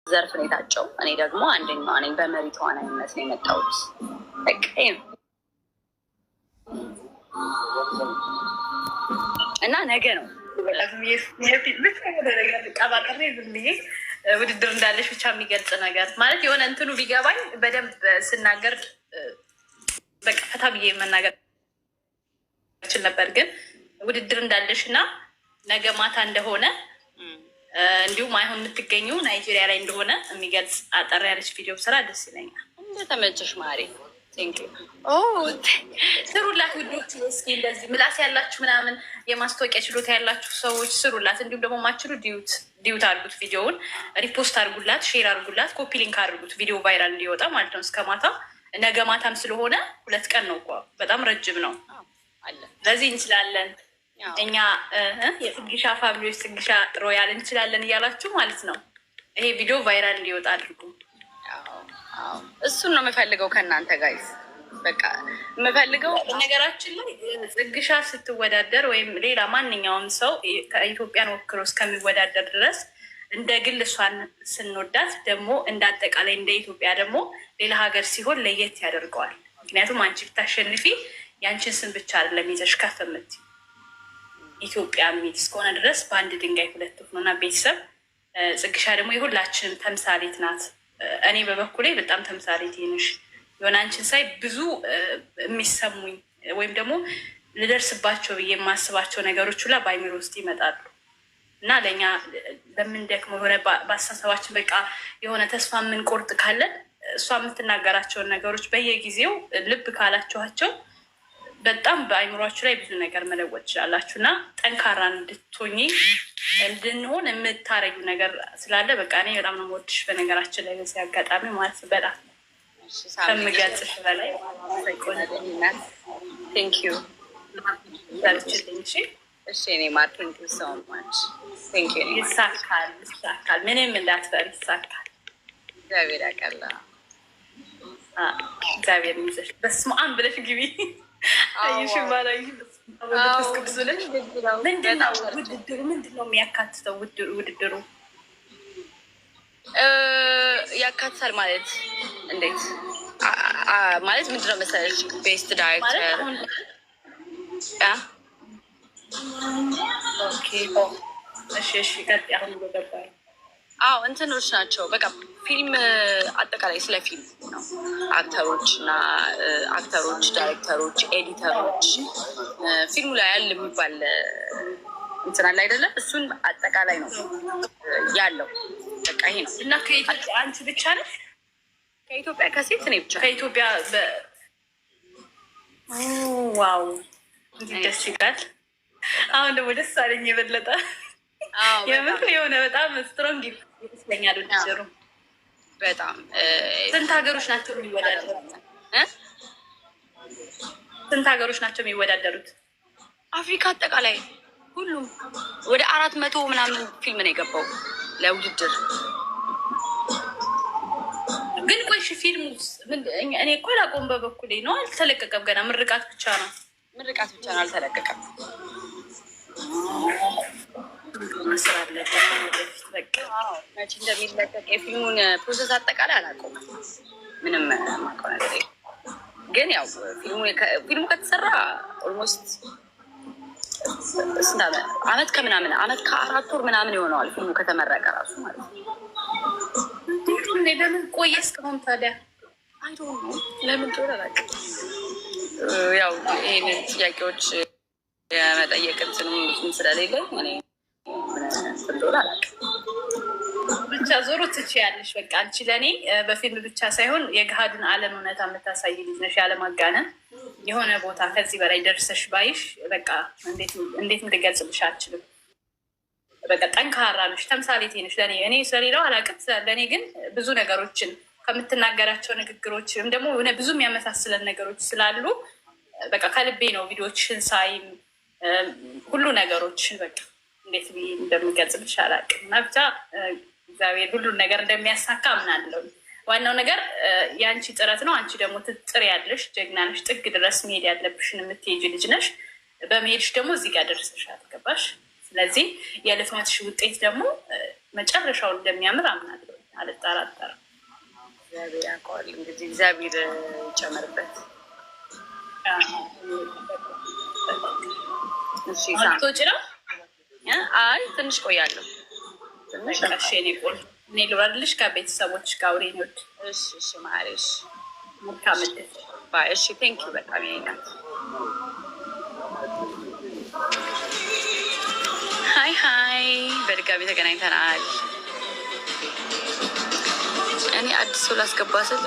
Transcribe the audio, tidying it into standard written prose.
ዘርፍ ነው የታጨው። እኔ ደግሞ አንደኛዋ ነኝ። በመሪ ተዋናይነት ነው የመጣሁት። እና ነገ ነው ውድድር እንዳለሽ ብቻ የሚገልጽ ነገር ማለት የሆነ እንትኑ ቢገባኝ በደንብ ስናገር በቃ ፈታ ብዬ መናገር ችል ነበር። ግን ውድድር እንዳለሽ እና ነገ ማታ እንደሆነ እንዲሁም አይሆን የምትገኙ ናይጄሪያ ላይ እንደሆነ የሚገልጽ አጠር ያለች ቪዲዮ ስራ ደስ ይለኛል። እንደተመቸሽ ማሪ ስሩላት ውዶች። እስኪ እንደዚህ ምላስ ያላችሁ ምናምን የማስታወቂያ ችሎታ ያላችሁ ሰዎች ስሩላት። እንዲሁም ደግሞ ማችሉ ዲዩት አድርጉት፣ ቪዲዮውን ሪፖስት አድርጉላት፣ ሼር አድርጉላት፣ ኮፒ ሊንክ አድርጉት። ቪዲዮ ቫይራል እንዲወጣ ማለት ነው። እስከ ማታ ነገ ማታም ስለሆነ 2 ቀን ነው እኮ በጣም ረጅም ነው። ለዚህ እንችላለን እኛ የጽግሻ ፋሚሊዎች ጽግሻ ሮያል እንችላለን እያላችሁ ማለት ነው። ይሄ ቪዲዮ ቫይራል እንዲወጣ አድርጉ። እሱን ነው የምፈልገው ከእናንተ ጋይስ። በቃ የምፈልገው ነገራችን ላይ ጽግሻ ስትወዳደር ወይም ሌላ ማንኛውም ሰው ከኢትዮጵያን ወክሎ እስከሚወዳደር ድረስ እንደ ግል እሷን ስንወዳት ደግሞ እንደ አጠቃላይ እንደ ኢትዮጵያ ደግሞ ሌላ ሀገር ሲሆን ለየት ያደርገዋል። ምክንያቱም አንቺ ብታሸንፊ የአንቺን ስም ብቻ አይደለም ይዘሽ ከፍ የምትይው ኢትዮጵያ የሚል እስከሆነ ድረስ በአንድ ድንጋይ 2 ወፍ ነው እና ቤተሰብ ጽግሻ ደግሞ የሁላችንም ተምሳሌት ናት። እኔ በበኩሌ በጣም ተምሳሌት ነሽ። የሆነ አንቺን ሳይ ብዙ የሚሰሙኝ ወይም ደግሞ ልደርስባቸው ብዬ የማስባቸው ነገሮች ሁላ በአይምሮ ውስጥ ይመጣሉ እና ለእኛ ለምንደክመው የሆነ በአስተሳሰባችን በቃ የሆነ ተስፋ የምንቆርጥ ካለን እሷ የምትናገራቸውን ነገሮች በየጊዜው ልብ ካላችኋቸው በጣም በአይምሯችሁ ላይ ብዙ ነገር መለወጥ ትችላላችሁ እና ጠንካራ እንድትሆኚ እንድንሆን የምታረጊው ነገር ስላለ በቃ እኔ በጣም ነው የምወድሽ። በነገራችን ላይ በዚህ አጋጣሚ ማለት በጣም ከምገልጽሽ በላይ ቴንኪዩ ዛልችልኝ። እሺ እኔ ማር ቴንኪዩ ሶ ማች ቴንኪዩ። ይሳካል፣ ምንም እንዳትፈሪ ይሳካል። እግዚአብሔር ያውቃል። እግዚአብሔር ይዘሽ በስመ አብ ብለሽ ግቢ። ምንድነው የሚያካትተው ውድድሩ? ያካትታል ማለት እንዴት ማለት ምንድነው መሰለሽ? ቤስት ዳይሬክተር እንትኖች ናቸው። በቃ ፊልም አጠቃላይ ስለ ፊልም ነው። አክተሮች፣ ዳይሬክተሮች፣ ኤዲተሮች ፊልሙ ላይ ያለ የሚባል እንትን አለ አይደለም? እሱን አጠቃላይ ነው ያለው። በቃ ይሄ ነው እና ከኢትዮጵያ አንቺ ብቻ ነሽ? ከኢትዮጵያ ከሴት እኔ ብቻ ከኢትዮጵያ። ዋው ደስ ይላል። አሁን ደግሞ ደስ አለኝ የበለጠ የምር የሆነ በጣም ስትሮንግ ይመስለኛል ውድድሩ። በጣም ስንት ሀገሮች ናቸው የሚወዳደሩት? ስንት ሀገሮች ናቸው የሚወዳደሩት? አፍሪካ አጠቃላይ ሁሉም ወደ 400 ምናምን ፊልም ነው የገባው ለውድድር። ግን ቆይሽ ፊልሙ እኔ እኮ አላውቀውም። በበኩሌ ነው አልተለቀቀም ገና። ምርቃት ብቻ ነው አልተለቀቀም። መስራለት መቼ እንደሚለቀቅ የፊልሙን ፕሮሰስ አጠቃላይ አላውቀውም። ምንም የማውቀው ነገር የለም። ግን ያው ፊልሙ ከተሰራ ኦልሞስት ስንት አመት ከምናምን አመት ከ4 ወር ምናምን ይሆነዋል ፊልሙ ከተመረቀ ራሱ ማለት ነው። ለምን ቆየ እስካሁን ታዲያ? አይዶን ነው ለምን ጦር አላውቅም። ያው ይሄንን ጥያቄዎች የመጠየቅ እንትንም ስለሌለኝ እኔ ብቻ ዞሮ ትችያለሽ። በቃ አንቺ ለእኔ በፊልም ብቻ ሳይሆን የገሃዱን ዓለም እውነታ የምታሳይ ልጅ ነሽ። ያለማጋነን የሆነ ቦታ ከዚህ በላይ ደርሰሽ ባይሽ በቃ እንዴት እንድገልጽልሽ አልችልም። በቃ ጠንካራ ነሽ፣ ተምሳሌቴ ነሽ ለእኔ። እኔ ስለሌላው አላውቅም፣ ለእኔ ግን ብዙ ነገሮችን ከምትናገራቸው ንግግሮች ወይም ደግሞ ብዙ የሚያመሳስለን ነገሮች ስላሉ በቃ ከልቤ ነው ቪዲዮችን ሳይም ሁሉ ነገሮችን በቃ እንዴት ብዬ እንደሚገልጽልሽ አላውቅም። እና ብቻ እግዚአብሔር ሁሉን ነገር እንደሚያሳካ አምናለሁ። ዋናው ነገር የአንቺ ጥረት ነው። አንቺ ደግሞ ትጥሪያለሽ፣ ጀግና ነሽ። ጥግ ድረስ መሄድ ያለብሽን የምትሄጂ ልጅ ነሽ። በመሄድሽ ደግሞ እዚህ ጋር ደርሰሻል። ገባሽ? ስለዚህ የልፋትሽ ውጤት ደግሞ መጨረሻው እንደሚያምር አምናለሁ። አልጠራጠርም። እግዚአብሔር ያውቀዋል። እንግዲህ እግዚአብሔር ይጨመርበት። ትወጪ ነው? አይ ትንሽ ቆያለሁ። ትንሽ እኔ ልውረድልሽ ከቤተሰቦች ጋር አውሪ ነው። እሺ ማለሽ መልካም ዕድል ባይ። እሺ ቴንክ ዩ በጣም ይሄናል። ሀይ በድጋሚ ተገናኝተናል። እኔ አዲስ ሰው ላስገባ ስል